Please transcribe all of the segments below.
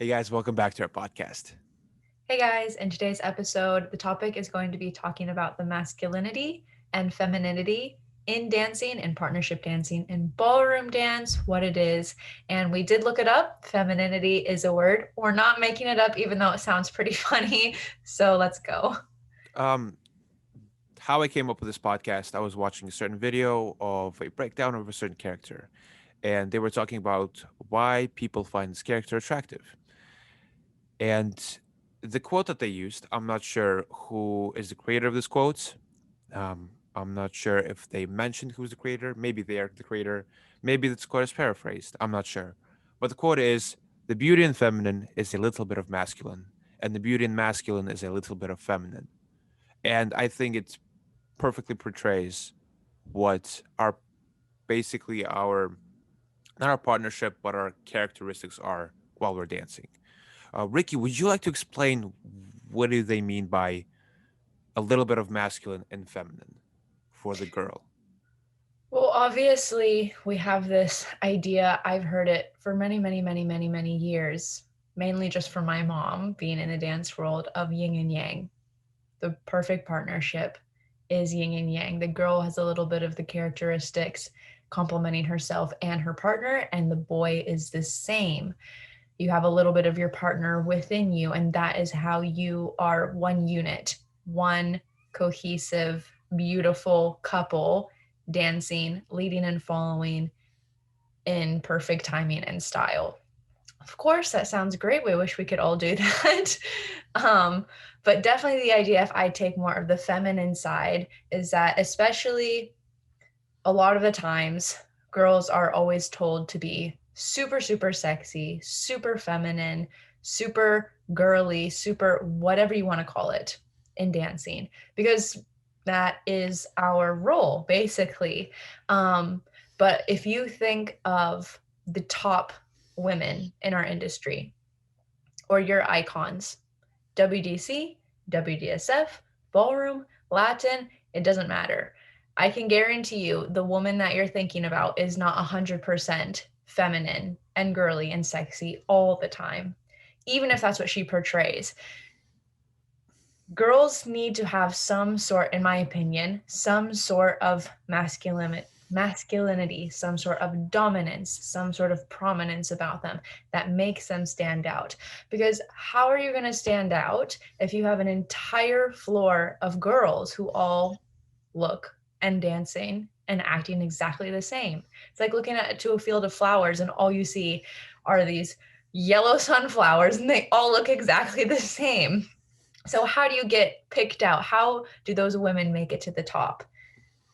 Hey guys, welcome back to our podcast. Hey guys, in today's episode, the topic is going to be talking about the masculinity and femininity in dancing and partnership dancing and ballroom dance, what it is. And we did look it up. Femininity is a word. We're not making it up, even though it sounds pretty funny. So let's go. Um, how I came up with this podcast, I was watching a certain video of a breakdown of a certain character, and they were talking about why people find this character attractive. And the quote that they used, I'm not sure who is the creator of this quote. I'm not sure if they mentioned who's the creator. Maybe they are the creator. Maybe this quote is paraphrased. I'm not sure. But the quote is the beauty in feminine is a little bit of masculine, and the beauty in masculine is a little bit of feminine. And I think it perfectly portrays what our basically our not our partnership, but our characteristics are while we're dancing. Ricky, would you like to explain what do they mean by a little bit of masculine and feminine for the girl? Well, obviously, we have this idea. I've heard it for many, many, many, many, many years, mainly just from my mom being in the dance world of yin and yang. The perfect partnership is yin and yang. The girl has a little bit of the characteristics complementing herself and her partner, and the boy is the same. You have a little bit of your partner within you, and that is how you are one unit, one cohesive, beautiful couple dancing, leading and following in perfect timing and style. Of course, that sounds great. We wish we could all do that. um, but definitely the idea, if I take more of the feminine side, is that especially a lot of the times, girls are always told to be super, super sexy, super feminine, super girly, super whatever you want to call it in dancing, because that is our role, basically. Um, but if you think of the top women in our industry or your icons, WDC, WDSF, ballroom, Latin, it doesn't matter. I can guarantee you the woman that you're thinking about is not 100% feminine and girly and sexy all the time, even if that's what she portrays. Girls need to have some sort, in my opinion, some sort of masculinity, some sort of dominance, some sort of prominence about them that makes them stand out. Because how are you going to stand out if you have an entire floor of girls who all look and dancing and acting exactly the same? It's like looking at to a field of flowers and all you see are these yellow sunflowers and they all look exactly the same. So how do you get picked out? How do those women make it to the top?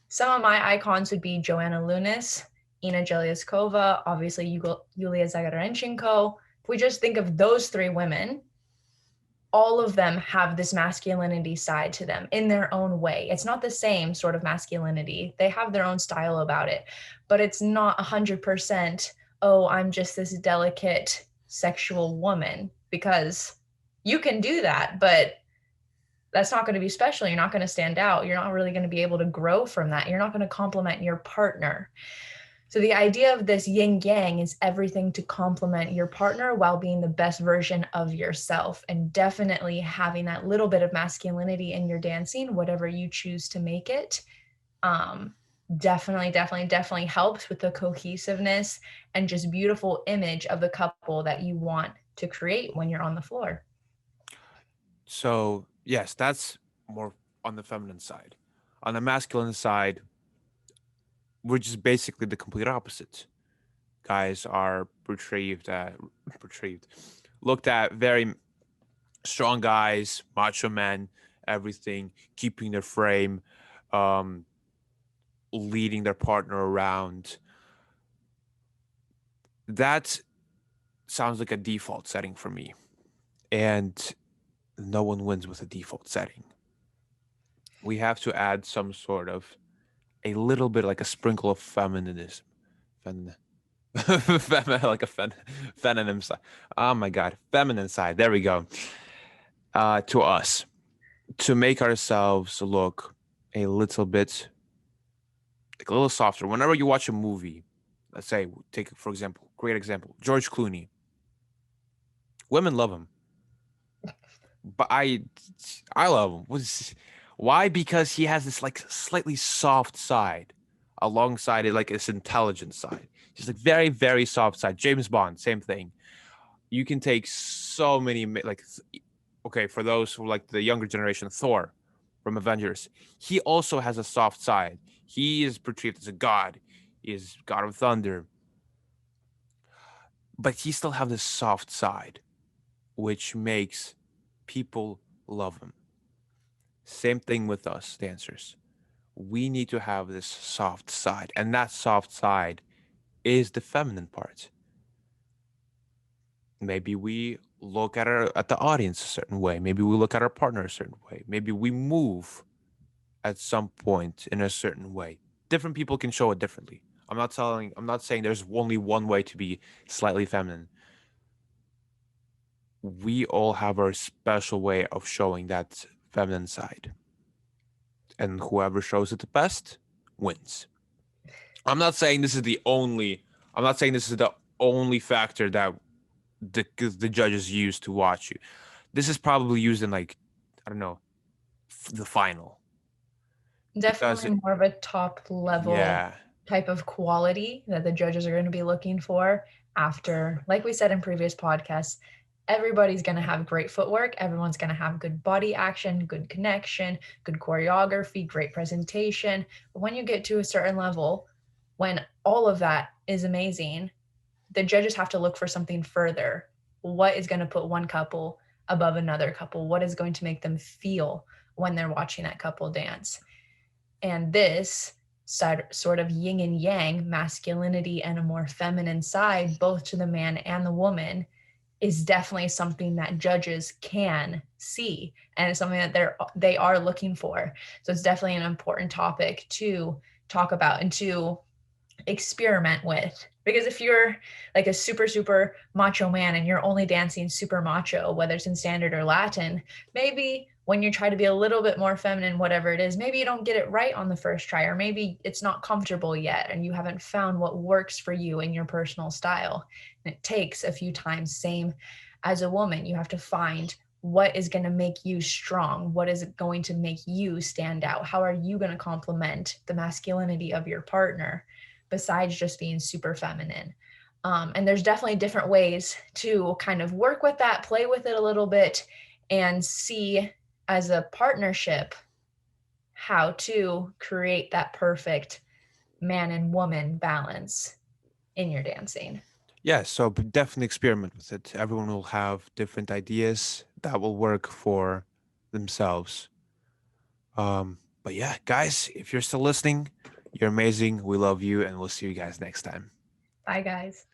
Some of my icons would be Joanna Lunis, Ina Jeliaskova, obviously Yulia Zagarenchenko. If we just think of those three women, all of them have this masculinity side to them in their own way. It's not the same sort of masculinity. They have their own style about it, but it's not 100%, oh, I'm just this delicate sexual woman, because you can do that, but that's not going to be special. You're not going to stand out. You're not really going to be able to grow from that. You're not going to complement your partner. So the idea of this yin yang is everything to complement your partner while being the best version of yourself, and definitely having that little bit of masculinity in your dancing, whatever you choose to make it. Um, definitely helps with the cohesiveness and just beautiful image of the couple that you want to create when you're on the floor. So, yes, that's more on the feminine side. On the masculine side, we're just basically the complete opposite. Guys are portrayed, looked at very strong guys, macho men, everything, keeping their frame, um, leading their partner around. That sounds like a default setting for me. And no one wins with a default setting. We have to add some sort of a little bit like a sprinkle of feminism. Femin- like a feminine side. Oh my god, feminine side. There we go. To us to make ourselves look a little bit like a little softer. Whenever you watch a movie, let's say take for example, great example, George Clooney. Women love him, but I love him. Why? Because he has this like slightly soft side, alongside it like this intelligent side. Just like very very soft side. James Bond, same thing. You can take so many like okay, for those who like the younger generation, Thor from Avengers, he also has a soft side. He is portrayed as a god. He is god of thunder, but he still have this soft side, which makes people love him. Same thing with us dancers. We need to have this soft side, and that soft side is the feminine part. Maybe we look at the audience a certain way. Maybe we look at our partner a certain way. Maybe we move at some point in a certain way. Different people can show it differently. I'm not saying there's only one way to be slightly feminine. We all have our special way of showing that feminine side. And whoever shows it the best wins. I'm not saying this is the only I'm not saying this is the only factor that the judges use to watch you. This is probably used in like I don't know, the final because Definitely more of a top level yeah. type of quality that the judges are going to be looking for after, like we said in previous podcasts, everybody's going to have great footwork. Everyone's going to have good body action, good connection, good choreography, great presentation. But when you get to a certain level, when all of that is amazing, the judges have to look for something further. What is going to put one couple above another couple? What is going to make them feel when they're watching that couple dance? And this sort of yin and yang, masculinity and a more feminine side, both to the man and the woman, is definitely something that judges can see, and it's something that they are looking for. So it's definitely an important topic to talk about and to experiment with, because if you're like a super macho man and you're only dancing super macho, whether it's in standard or Latin, maybe when you try to be a little bit more feminine, whatever it is, maybe you don't get it right on the first try, or maybe it's not comfortable yet and you haven't found what works for you in your personal style, and it takes a few times. Same as a woman, you have to find what is going to make you strong, what is going to make you stand out, how are you going to complement the masculinity of your partner besides just being super feminine. And there's definitely different ways to kind of work with that, play with it a little bit, and see as a partnership how to create that perfect man and woman balance in your dancing. Yeah, so definitely experiment with it. Everyone will have different ideas that will work for themselves. But yeah, guys, if you're still listening, you're amazing. We love you, and we'll see you guys next time. Bye, guys.